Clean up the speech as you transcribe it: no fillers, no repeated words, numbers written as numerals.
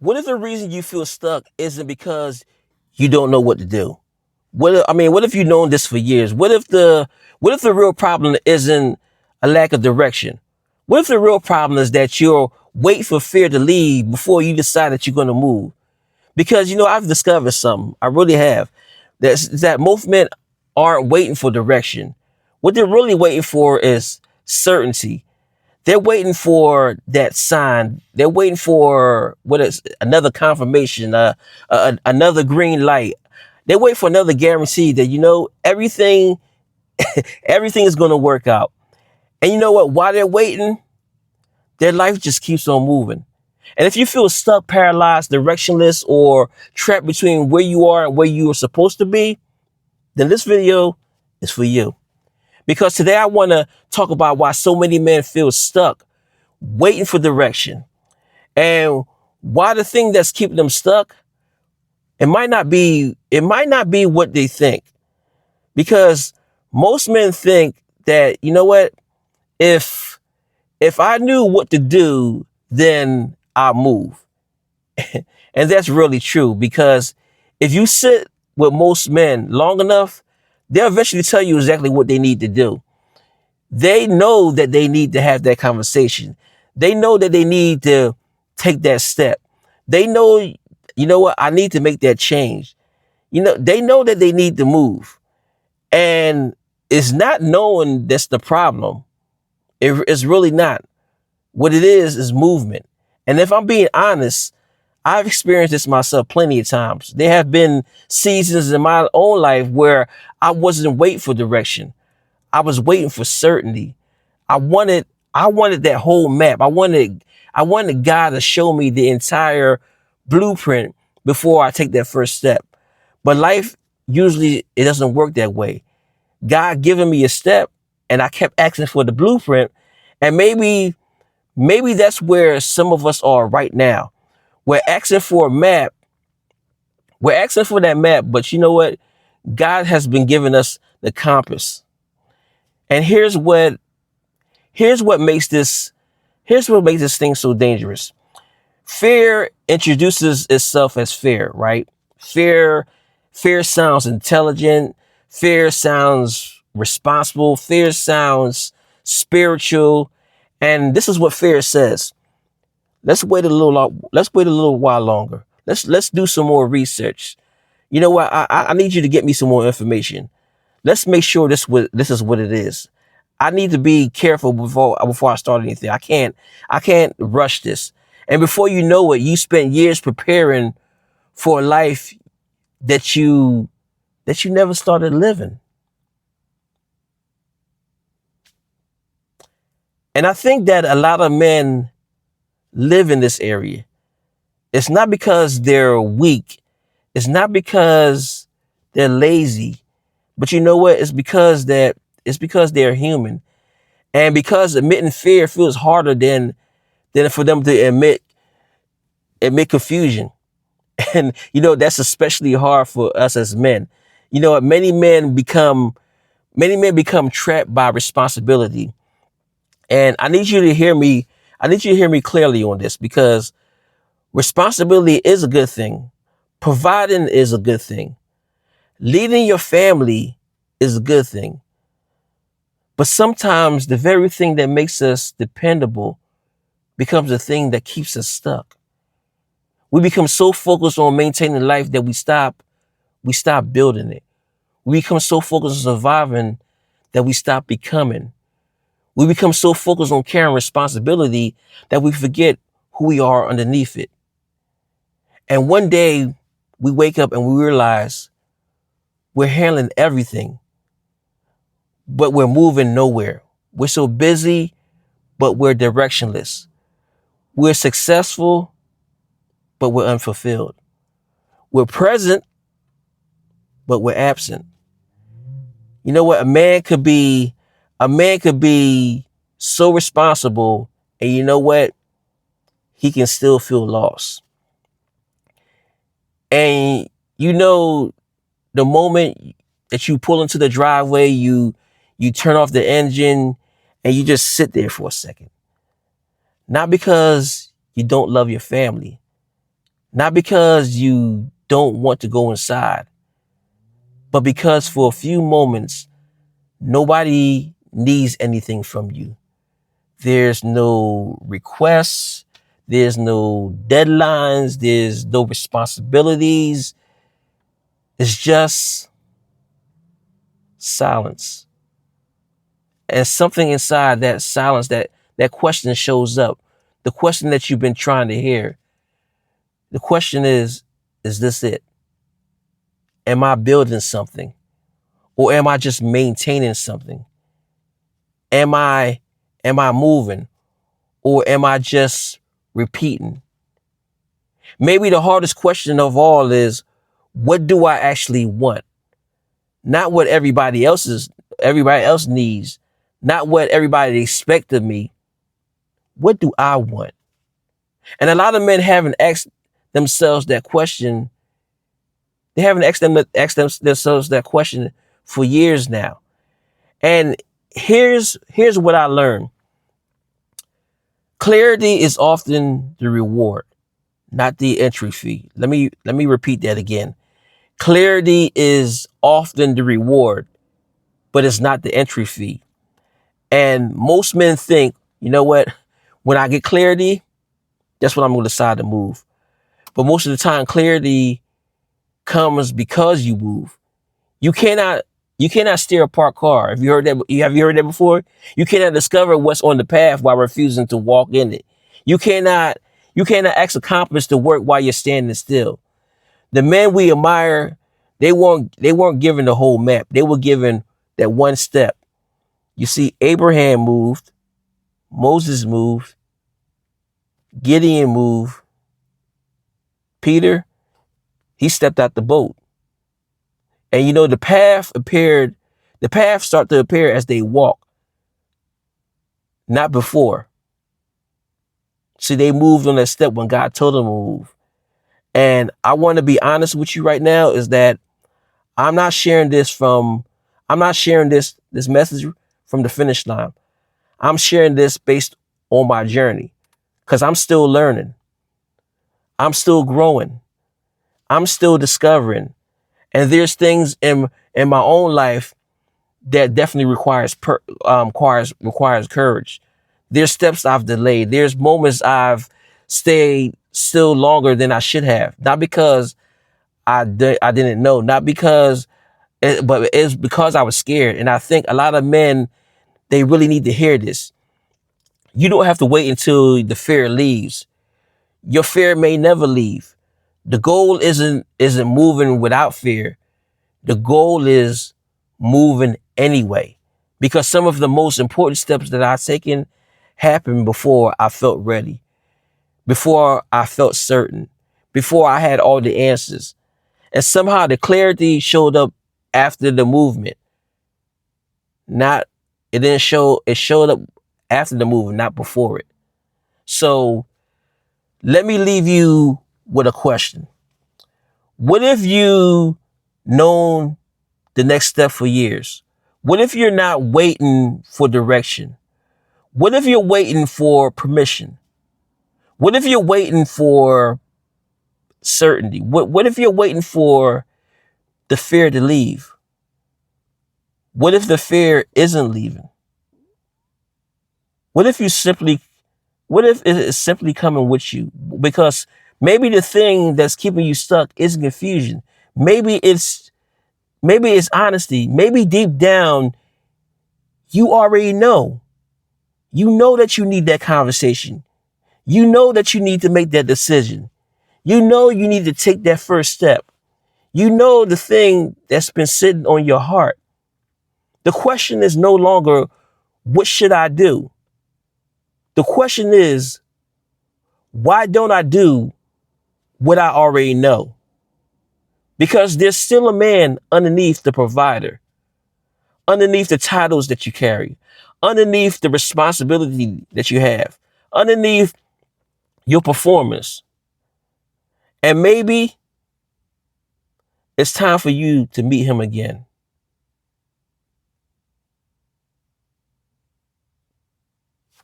What if the reason you feel stuck isn't because you don't know what to do? What if you've known this for years? What if the real problem isn't a lack of direction? What if the real problem is that you're waiting for fear to leave before you decide that you're going to move? Because I've discovered something. I really have. That most men aren't waiting for direction. What they're really waiting for is certainty. They're waiting for that sign. They're waiting for what is another confirmation, another green light. They wait for another guarantee that everything is going to work out. And you know what? While they're waiting, their life just keeps on moving. And if you feel stuck, paralyzed, directionless, or trapped between where you are and where you are supposed to be, then this video is for you. Because today I want to talk about why so many men feel stuck, waiting for direction. And why the thing that's keeping them stuck, it might not be what they think. Because most men think that, if if I knew what to do, then I'll move. And that's really true, because if you sit with most men long enough, they'll eventually tell you exactly what they need to do. They know that they need to have that conversation. They know that they need to take that step. They know, what, I need to make that change. They know that they need to move. And it's not knowing that's the problem. It's really not. What it is movement. And if I'm being honest, I've experienced this myself plenty of times. There have been seasons in my own life where I wasn't waiting for direction. I was waiting for certainty. I wanted that whole map. I wanted God to show me the entire blueprint before I take that first step. But life, usually it doesn't work that way. God giving me a step and I kept asking for the blueprint. And maybe that's where some of us are right now. We're asking for a map. We're asking for that map, but you know what? God has been giving us the compass. And here's what makes this thing so dangerous. Fear introduces itself as fear, right? Fear sounds intelligent. Fear sounds responsible. Fear sounds spiritual. And this is what fear says. Let's wait a little while longer. Let's do some more research. You know what? I need you to get me some more information. Let's make sure this is what it is. I need to be careful before I start anything. I can't rush this. And before you know it, you spent years preparing for a life that you never started living. And I think that a lot of men live in this area. It's not because they're weak. It's not because they're lazy. But you know what? It's because they're human. And because admitting fear feels harder than for them to admit confusion. And that's especially hard for us as men. Many men become trapped by responsibility. And I need you to hear me clearly on this, because responsibility is a good thing. Providing is a good thing. Leading your family is a good thing. But sometimes the very thing that makes us dependable becomes the thing that keeps us stuck. We become so focused on maintaining life that we stop building it. We become so focused on surviving that we stop becoming. We become so focused on carrying responsibility that we forget who we are underneath it. And one day we wake up and we realize we're handling everything, but we're moving nowhere. We're so busy, but we're directionless. We're successful, but we're unfulfilled. We're present, but we're absent. You know what? A man could be so responsible, and you know what? He can still feel lost. And the moment that you pull into the driveway, you turn off the engine and you just sit there for a second. Not because you don't love your family, Not because you don't want to go inside, but because for a few moments, nobody needs anything from you. There's no requests. There's no deadlines. There's no responsibilities. It's just silence. And something inside that silence, that question shows up. The question that you've been trying to hear. The question is this it? Am I building something? Or am I just maintaining something? Am I moving? Or am I just repeating? Maybe the hardest question of all is, what do I actually want? Not what everybody else needs, not what everybody expects of me. What do I want? And a lot of men haven't asked themselves that question. They haven't themselves that question for years now. And here's what I learned. Clarity is often the reward, not the entry fee. Let me repeat that again. Clarity is often the reward, but it's not the entry fee. And most men think, you know what? When I get clarity, that's when I'm going to decide to move. But most of the time, clarity comes because you move. You cannot steer a parked car. Have you heard that before? You cannot discover what's on the path while refusing to walk in it. You cannot ask a compass to work while you're standing still. The men we admire, they weren't given the whole map. They were given that one step. You see, Abraham moved, Moses moved, Gideon moved, Peter, he stepped out the boat. And you know, the path start to appear as they walk, not before. See, they moved on that step when God told them to move. And I want to be honest with you right now is that I'm not sharing this message from the finish line. I'm sharing this based on my journey because I'm still learning. I'm still growing. I'm still discovering. And there's things in my own life that definitely requires courage. There's steps I've delayed. There's moments I've stayed still longer than I should have. Not because I didn't know, not because, but it's because I was scared. And I think a lot of men, they really need to hear this. You don't have to wait until the fear leaves. Your fear may never leave. The goal isn't moving without fear. The goal is moving anyway. Because some of the most important steps that I've taken happened before I felt ready, before I felt certain, before I had all the answers. And somehow the clarity showed up after the movement. It showed up after the movement, not before it. So let me leave you with a question. What if you known the next step for years? What if you're not waiting for direction? What if you're waiting for permission? What if you're waiting for certainty? What if you're waiting for the fear to leave? What if the fear isn't leaving? What if it is simply coming with you? Because maybe the thing that's keeping you stuck isn't confusion. Maybe it's honesty. Maybe deep down, you already know. You know that you need that conversation. You know that you need to make that decision. You know you need to take that first step. You know the thing that's been sitting on your heart. The question is no longer, what should I do? The question is, why don't I do what I already know? Because there's still a man underneath the provider, underneath the titles that you carry, underneath the responsibility that you have, underneath your performance. And maybe it's time for you to meet him again.